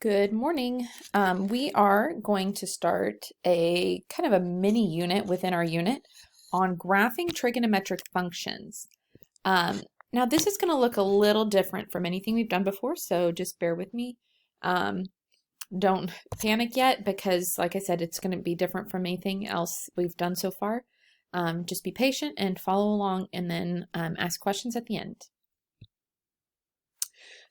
Good morning. We are going to start a kind of a mini unit within our unit on graphing trigonometric functions. Now this is going to look a little different from anything we've done before, so just bear with me. Don't panic yet because, like I said, it's going to be different from anything else we've done so far. Just be patient and follow along and then ask questions at the end.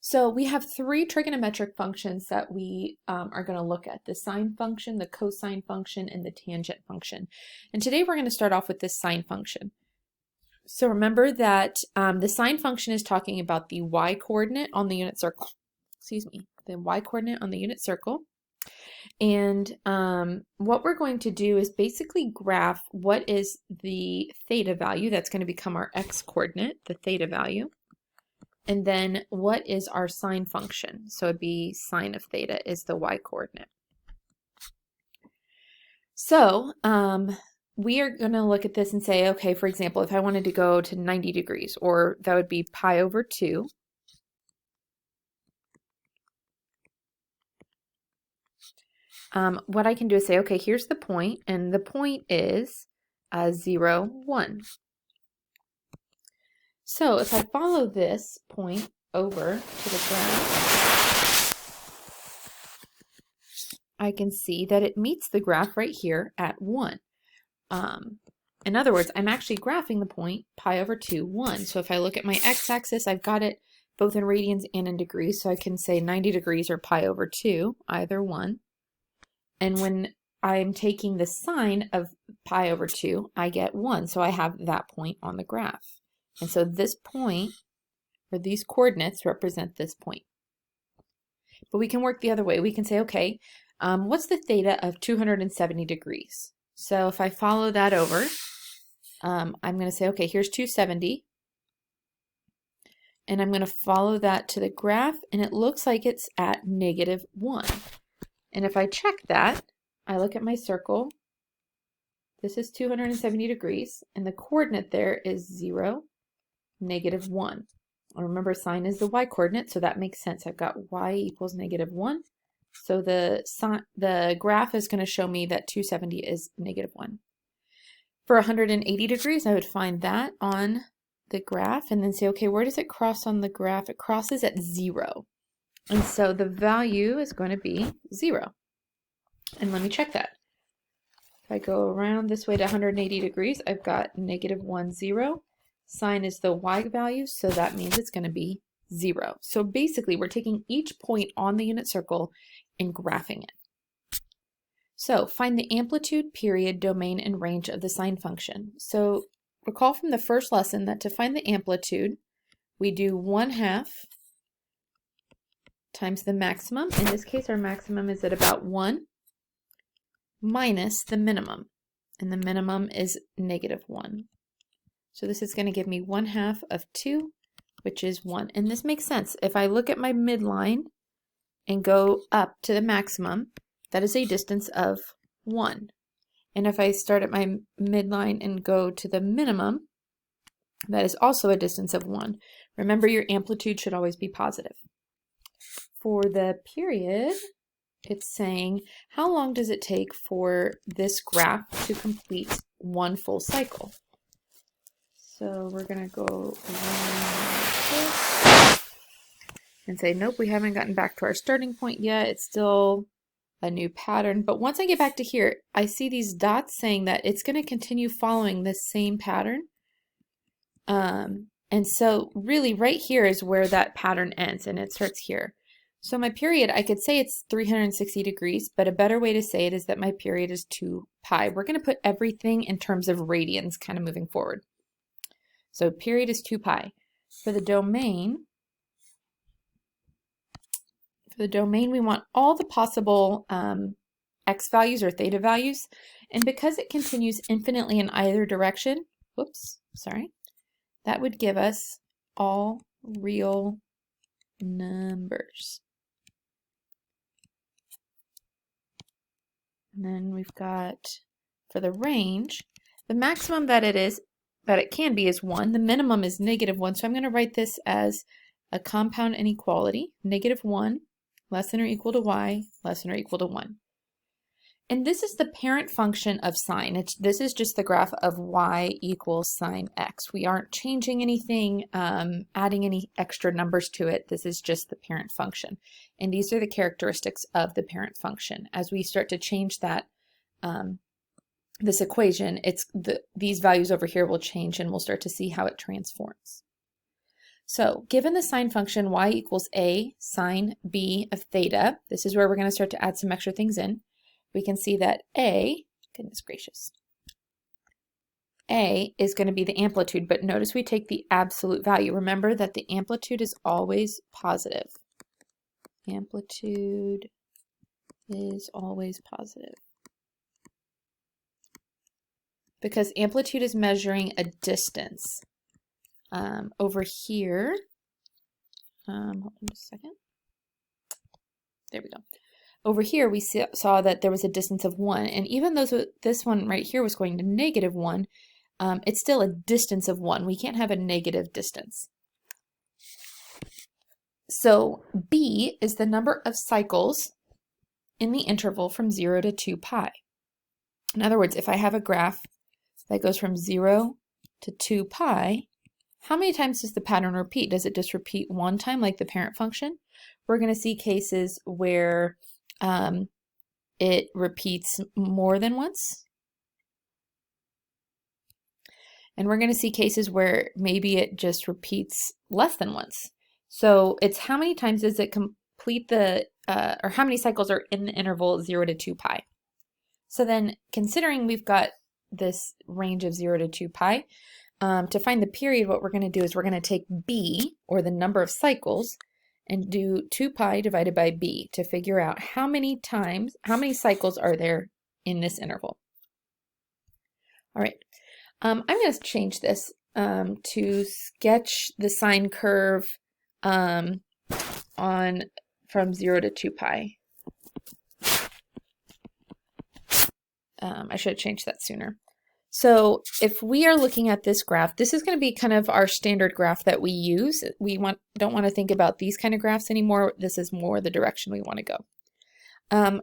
So we have three trigonometric functions that we are going to look at: the sine function, the cosine function, and the tangent function. And today we're going to start off with this sine function. So remember that the sine function is talking about the y-coordinate on the unit circle. The y-coordinate on the unit circle. And what we're going to do is basically graph what is the theta value. That's going to become our x-coordinate, the theta value. And then what is our sine function? So it'd be sine of theta is the y-coordinate. So we are going to look at this and say, okay, for example, if I wanted to go to 90 degrees, or that would be pi over 2. What I can do is say, okay, here's the point, and the point is 0, 1. So if I follow this point over to the graph, I can see that it meets the graph right here at 1. In other words, I'm actually graphing the point pi over 2, 1. So if I look at my x-axis, I've got it both in radians and in degrees. So I can say 90 degrees or pi over 2, either one. And when I'm taking the sine of pi over 2, I get 1. So I have that point on the graph. And so this point, or these coordinates, represent this point. But we can work the other way. We can say, okay, what's the theta of 270 degrees? So if I follow that over, I'm going to say, okay, here's 270. And I'm going to follow that to the graph, and it looks like it's at -1. And if I check that, I look at my circle. This is 270 degrees, and the coordinate there is 0, -1. And remember, sine is the y-coordinate, so that makes sense. I've got y equals -1. So the graph is going to show me that 270 is -1. For 180 degrees, I would find that on the graph and then say, okay, where does it cross on the graph? It crosses at 0. And so the value is going to be 0. And let me check that. If I go around this way to 180 degrees, I've got -1, 0. Sine is the y value, so that means it's going to be 0. So basically, we're taking each point on the unit circle and graphing it. So find the amplitude, period, domain, and range of the sine function. So recall from the first lesson that to find the amplitude, we do 1/2 times the maximum. In this case, our maximum is at about 1 minus the minimum, and the minimum is -1. So this is going to give me 1/2 of 2, which is 1. And this makes sense. If I look at my midline and go up to the maximum, that is a distance of 1. And if I start at my midline and go to the minimum, that is also a distance of 1. Remember, your amplitude should always be positive. For the period, it's saying, how long does it take for this graph to complete one full cycle? So we're going to go around like this and say, nope, we haven't gotten back to our starting point yet. It's still a new pattern. But once I get back to here, I see these dots saying that it's going to continue following this same pattern. And so really right here is where that pattern ends, and it starts here. So my period, I could say it's 360 degrees, but a better way to say it is that my period is 2 pi. We're going to put everything in terms of radians kind of moving forward. So period is 2 pi. For the domain, we want all the possible x values or theta values. And because it continues infinitely in either direction, that would give us all real numbers. And then we've got, for the range, the maximum that it can be is 1. The minimum is -1. So I'm going to write this as a compound inequality, -1 less than or equal to y, less than or equal to 1. And this is the parent function of sine. This is just the graph of y equals sine x. We aren't changing anything, adding any extra numbers to it. This is just the parent function. And these are the characteristics of the parent function. As we start to change that, this equation, these values over here will change, and we'll start to see how it transforms. So given the sine function y equals a sine b of theta, this is where we're going to start to add some extra things in. We can see that a, goodness gracious, a is going to be the amplitude, but notice we take the absolute value. Remember that the amplitude is always positive. Amplitude is always positive, because amplitude is measuring a distance. Over here, hold on just a second. There we go. Over here, we saw that there was a distance of 1, and even though this one right here was going to -1, it's still a distance of 1. We can't have a negative distance. So b is the number of cycles in the interval from 0 to 2 pi. In other words, if I have a graph that goes from 0 to 2 pi, how many times does the pattern repeat? Does it just repeat one time like the parent function? We're going to see cases where it repeats more than once. And we're going to see cases where maybe it just repeats less than once. So it's how many times does it complete the, or how many cycles are in the interval 0 to 2 pi. So then, considering we've got this range of 0 to 2 pi, to find the period, what we're going to do is we're going to take b, or the number of cycles, and do 2 pi divided by b to figure out how many cycles are there in this interval. All right, I'm going to change this to sketch the sine curve from 0 to 2 pi. I should have changed that sooner. So if we are looking at this graph, this is going to be kind of our standard graph that we use. We don't want to think about these kind of graphs anymore. This is more the direction we want to go.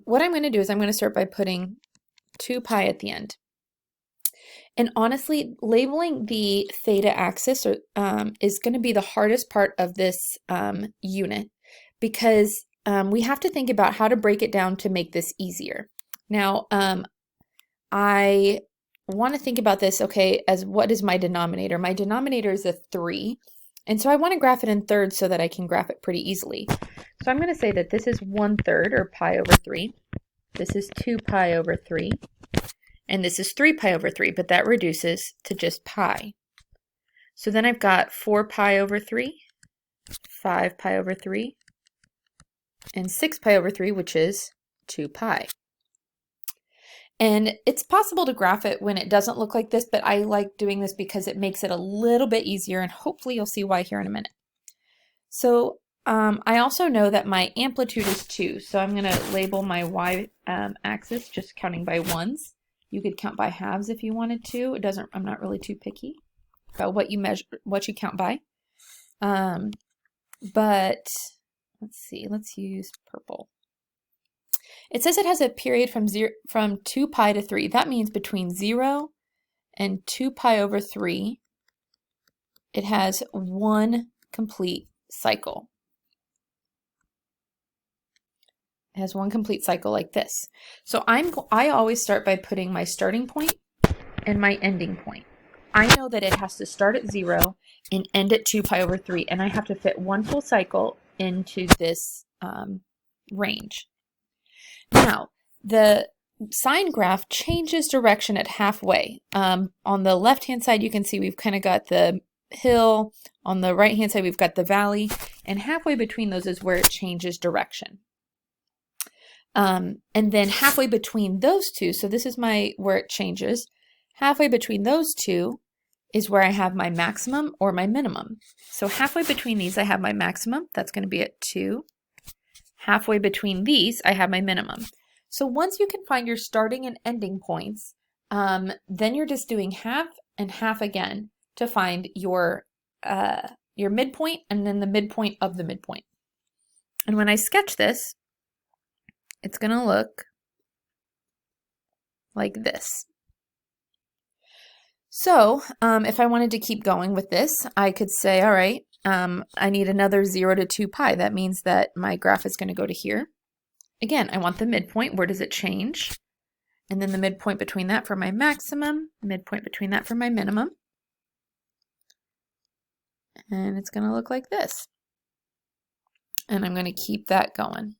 What I'm going to do is I'm going to start by putting 2 pi at the end. And honestly, labeling the theta axis is going to be the hardest part of this unit, because we have to think about how to break it down to make this easier. Now, I want to think about this, okay, as what is my denominator? My denominator is a 3, and so I want to graph it in thirds so that I can graph it pretty easily. So I'm going to say that this is 1/3, or pi over 3. This is 2 pi over 3. And this is 3 pi over 3, but that reduces to just pi. So then I've got 4 pi over 3, 5 pi over 3, and 6 pi over 3, which is 2 pi. And it's possible to graph it when it doesn't look like this, but I like doing this because it makes it a little bit easier, and hopefully you'll see why here in a minute. So I also know that my amplitude is 2, so I'm going to label my y-axis just counting by ones. You could count by halves if you wanted to. I'm not really too picky about what you measure, what you count by. But let's see, let's use purple. It says it has a period from 2 pi to 3. That means between 0 and 2 pi over 3, it has one complete cycle. It has one complete cycle like this. So I always start by putting my starting point and my ending point. I know that it has to start at 0 and end at 2 pi over 3, and I have to fit one full cycle into this range. Now, the sine graph changes direction at halfway. On the left-hand side, you can see we've kind of got the hill. On the right-hand side, we've got the valley. And halfway between those is where it changes direction. And then halfway between those two, so this is where it changes. Halfway between those two is where I have my maximum or my minimum. So halfway between these, I have my maximum. That's going to be at 2. Halfway between these, I have my minimum. So once you can find your starting and ending points, then you're just doing half and half again to find your midpoint and then the midpoint of the midpoint. And when I sketch this, it's going to look like this. So if I wanted to keep going with this, I could say, all right, I need another 0 to 2 pi. That means that my graph is going to go to here. Again, I want the midpoint. Where does it change? And then the midpoint between that for my maximum, midpoint between that for my minimum. And it's going to look like this. And I'm going to keep that going.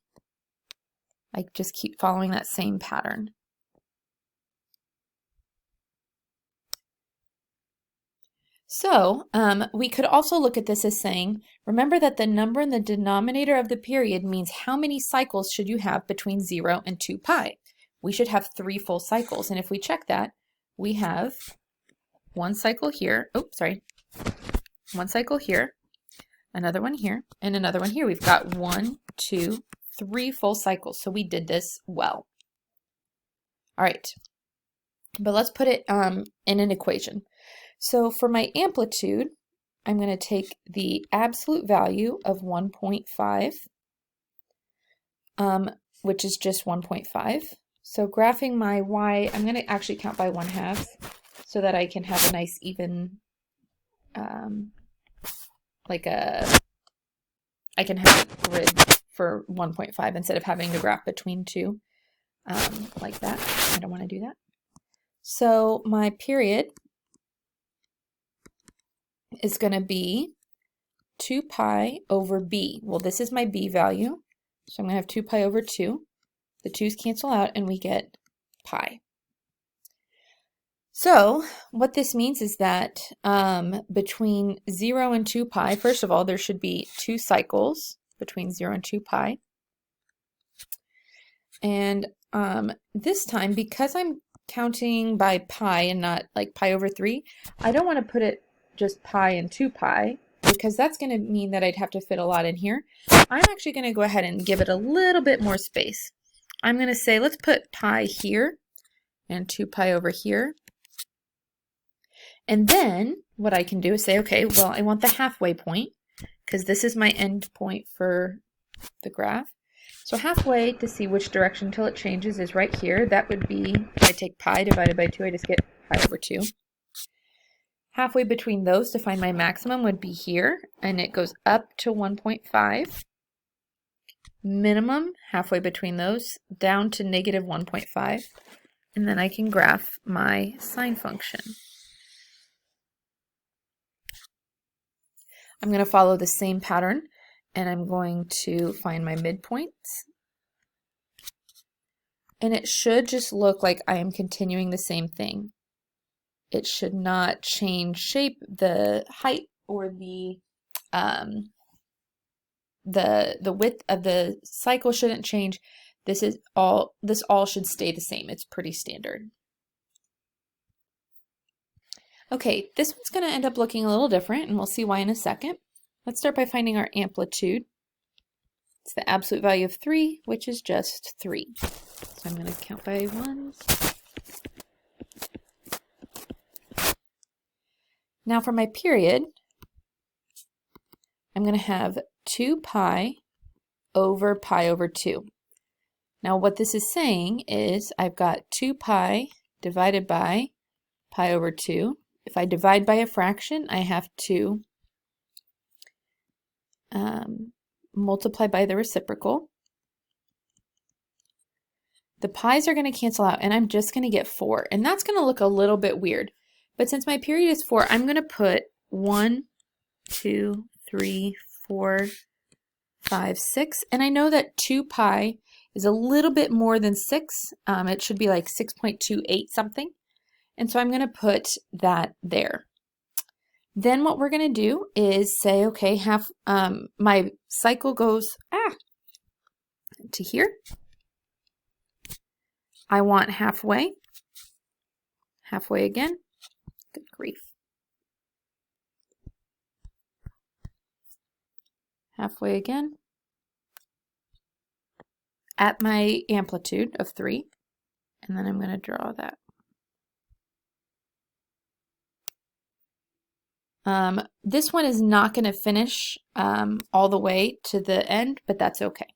I just keep following that same pattern. So we could also look at this as saying, remember that the number in the denominator of the period means how many cycles should you have between 0 and 2 pi. We should have 3 full cycles. And if we check that, we have one cycle here. Oh, sorry. One cycle here, another one here, and another one here. We've got 1, 2, 3 full cycles. So we did this well. All right. But let's put it in an equation. So for my amplitude, I'm going to take the absolute value of 1.5, which is just 1.5. So graphing my y, I'm going to actually count by 1/2 so that I can have a nice even, I can have a grid for 1.5 instead of having to graph between 2 like that. I don't want to do that. So my period is going to be 2 pi over b. Well, this is my b value, so I'm going to have 2 pi over 2. The 2's cancel out, and we get pi. So what this means is that between 0 and 2 pi, first of all, there should be 2 cycles between 0 and 2 pi. And this time, because I'm counting by pi and not like pi over 3, I don't want to put it just pi and 2 pi, because that's going to mean that I'd have to fit a lot in here. I'm actually going to go ahead and give it a little bit more space. I'm going to say, let's put pi here and 2 pi over here. And then what I can do is say, okay, well, I want the halfway point, because this is my end point for the graph. So halfway to see which direction until it changes is right here. That would be, if I take pi divided by 2, I just get pi over 2. Halfway between those to find my maximum would be here, and it goes up to 1.5. Minimum, halfway between those, down to negative 1.5. And then I can graph my sine function. I'm going to follow the same pattern, and I'm going to find my midpoints. And it should just look like I am continuing the same thing. It should not change shape. The height or the width of the cycle shouldn't change. This all should stay the same. It's pretty standard. Okay, this one's going to end up looking a little different, and we'll see why in a second. Let's start by finding our amplitude. It's the absolute value of 3, which is just 3. So I'm going to count by 1s. Now for my period, I'm going to have 2 pi over 2. Now what this is saying is I've got 2 pi divided by pi over 2. If I divide by a fraction, I have to multiply by the reciprocal. The pi's are going to cancel out, and I'm just going to get 4. And that's going to look a little bit weird. But since my period is 4, I'm going to put 1, 2, 3, 4, 5, 6. And I know that 2 pi is a little bit more than 6. It should be like 6.28 something. And so I'm going to put that there. Then what we're going to do is say, okay, my cycle goes to here. I want halfway. Halfway again. Good grief. Halfway again. At my amplitude of 3. And then I'm going to draw that. This one is not going to finish all the way to the end, but that's okay.